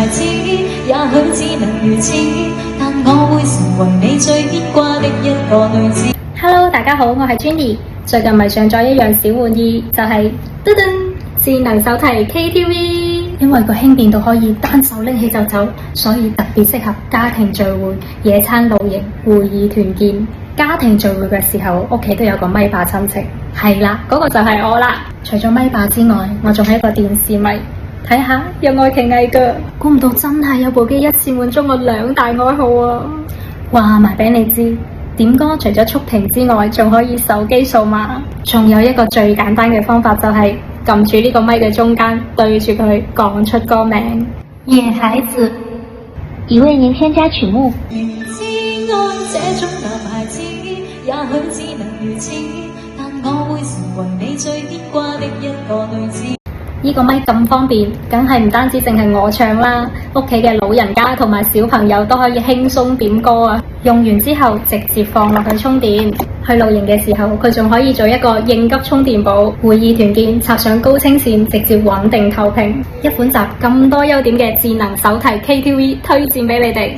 牌子，也許只能如此，但我會成為你最牽掛的一個女子。Hello， 大家好，我係 Jenny。最近迷上咗一樣小玩意，就係噔噔智能手提 KTV。因為個輕便度可以單手拎起就走，所以特別適合家庭聚會、野餐露營、會議團建。家庭聚會嘅時候，屋企都有個咪霸親戚。係啦，嗰個就係我啦。除咗咪霸之外，我仲係一個電視迷。睇下有愛奇藝㗎，估唔到真係有部機一次滿足我兩大愛好啊！話埋俾你知，點歌除咗觸屏之外，仲可以手機掃碼。仲有一個最簡單嘅方法，就係撳住呢個咪嘅中間，對住佢講出歌名。野孩子，已為您添加曲目。知安這種大牌子，也許只能如此，但我會成為你最牽掛的一個女子。呢個咪咁方便，梗係唔單止淨係我唱啦，屋企嘅老人家同埋小朋友都可以輕鬆點歌啊！用完之後直接放落去充電，去露營嘅時候佢仲可以做一個應急充電寶，會議團建插上高清線，直接穩定投屏。一款集咁多優點嘅智能手提 KTV 推薦俾你哋。